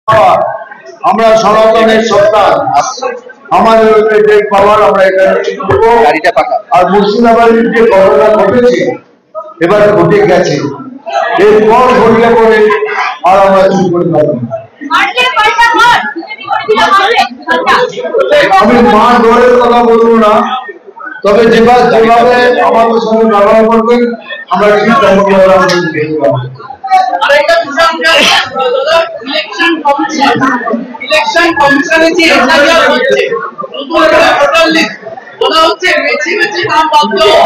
আমরা সনাতনের সন্তান, আমাদের যে পাওয়ার আমরা এখানে আর মুর্শিদাবাদের যে ঘটনা ঘটেছে এবার ঘটে গেছে, এরপর ঘটলে পরে আর আমরা চুপ করে পাবো না। আমি মা ডরের কথা বলবো না, তবে যেভাবে আমাদের সঙ্গে ব্যবহার করবেন আমরা ঠিক ইলেকশন কমিশনে যে এসআইআর হচ্ছে নতুন করে ভোটার লিস্ট বলা হচ্ছে বেছে বেছে নাম বাদ দেওয়া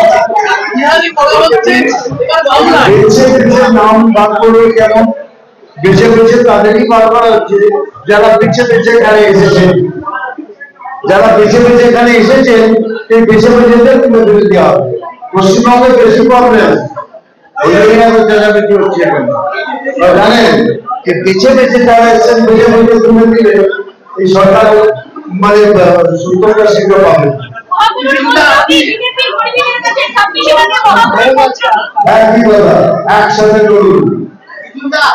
বিহারি করা হচ্ছে। এবার বাংলায় বেছে বেছে নাম বাদ করবে কেন? বেছে বেছে তাদেরই বাদ করা হচ্ছে যারা বেছে বেছে এখানে এসেছেন, যারা বেছে বেছে এখানে এসেছেন সেই বেছে বেছেদের তুলে দেওয়া হবে। পশ্চিমবঙ্গের বেশি প্রবলেম হচ্ছে এখন জানেন যে বেছে বেছে যারা এসেছেন বেছে বেছে তুলে দিলে এই সরকার মানে সূত্রটা শীঘ্র পাবে। একসাথে করুন,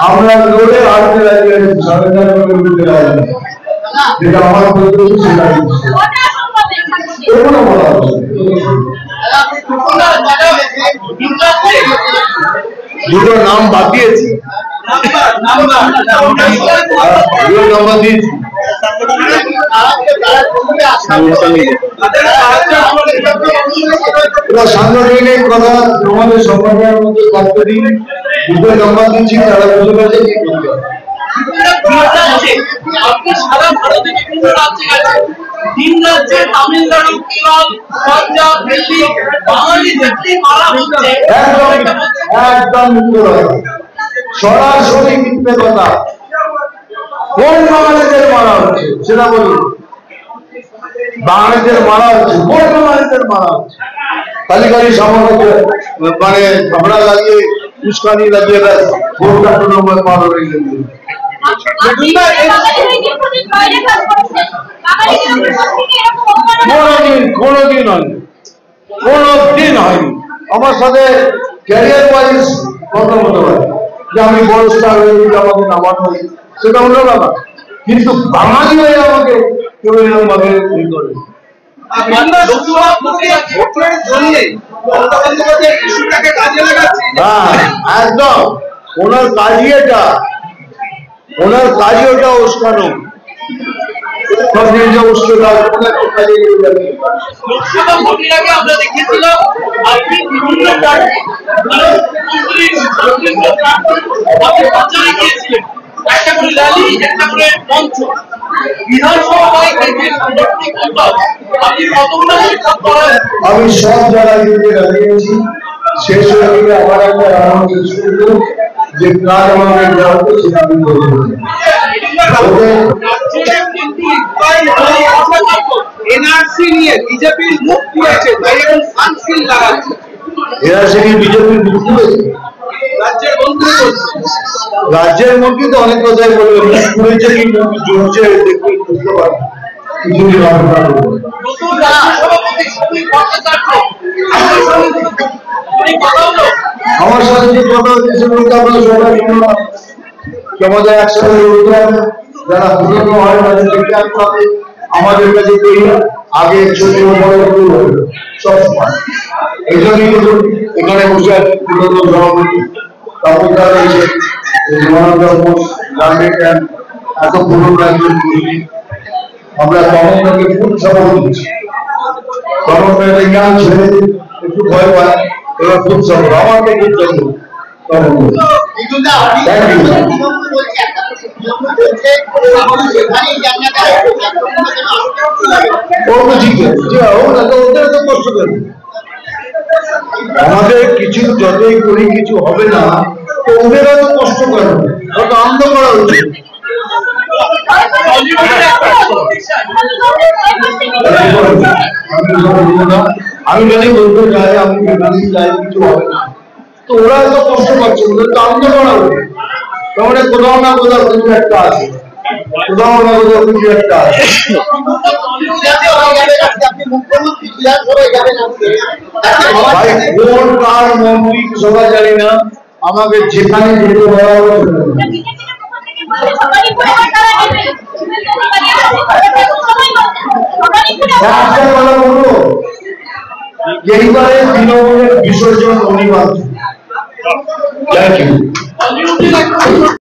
আমরা লড়ে হারতে রাজি আছি, সরকার করতে রাজি আছি, যেটা আমার বলতে সেটা বলা হচ্ছে। দুটো নাম বাদ দিয়েছি, নাম্বার দিয়েছি। সাংগঠনিক কথা আমাদের সংগঠনের মধ্যে করতে দিন, দুটো নাম্বার দিচ্ছি, তারা বুঝে গেছে কি করবে। আপনি সারা ভারতে বিভিন্ন রাজ্যে গেছেন, তিন রাজ্যে তামিলনাড়ু, কেরল, পাঞ্জাব, দিল্লি বাঙালি দেখলেই মারা হচ্ছে। একদম সরাসরি মিথ্যে কথা। কোন বাঙালিদের মারা হচ্ছে সেটা বলুন। বাঙালিদের মারা হচ্ছে, কোন বাঙালিদের মারা হচ্ছে? খালি খালি সামনে মানে ঝগড়া লাগিয়ে উস্কানি লাগিয়ে ভোটটা কোনো পার হয়ে গেল। কোনদিন হয়নি, কোনদিন হয়নি। আমার সাথে ক্যারিয়ার ওয়াইজ কথা বলতে পারে যে আমি বড় স্টার হয়ে আমাকে নামার হয়, সেটা হলো না। কিন্তু বাঙালি হয়ে আমাকে কেউ এরকম ভাবে করে একদম ওনার কাজই এটা, ওনার কাজই ওটা উস্কানো। লোকসভা ভোটের আগে আমরা দেখেছিলাম আপনি বিভিন্ন গিয়েছিলেন, একটা করে র্যালি, একটা করে মঞ্চ। বিধানসভায় আপনি কতগুলো করেন? আমি সব জায়গায় দাঁড়িয়েছি, শেষ হয়ে আমার একটা যে কাজ আমাকে দেওয়া হতো সেটা আমি করবো। এনআরসি নিয়ে বিজেপির মুখ খুলেছে, তাই এখন সানস্ক্রিন লাগাচ্ছে। এনআরসি নিয়ে বিজেপির মুখ খুলেছে, রাজ্যের মন্ত্রী বলছে। রাজ্যের মন্ত্রী তো অনেক কথাই বলবে, মুখ খুলেছে কি মুখ জমছে দেখুন, বুঝতে পারবেন। আমার সাথে যে কথা হচ্ছে সেগুলো তো আপনারা সবাই শুনলাম। আমাদের একসাথে যারা পুরনো হয় তাদের দেখে আসতে হবে, আমাদের কাছে আগে ছোট বড় সবসময় এই জন্যই এখানে বসে আছে পুরনো সভাপতি তাপসদার এসে এত পুরনো একজন কর্মী। আমরা তমনকে ফুল সভাপতি দিচ্ছি, তমনকে জ্ঞান ছেড়ে একটু ভয় পায়, এবার ফুল সভা আমাকে খুব চলবে। আমাদের কিছু যতই করি কিছু হবে না, তো ওদেরও তো কষ্ট করে, ওটা আনন্দ করা উচিত। আমি যদি বলতে চাই আমি চাই কিছু হবে না, তো ওরা এত কষ্ট পাচ্ছে, ওদের তো আনন্দ করা উচিত। তাহলে কোথাও না কোথাও কিছু একটা আছে, কোথাও না কোথাও কিছু একটা আছে। ভাই কোন কার মন্ত্রী সবাই জানি না, আমাকে যেখানে যেতে বলা হবে একটা কথা বলবো, এইবারে তৃণমূলের বিসর্জন অনিবার্য। Thank you.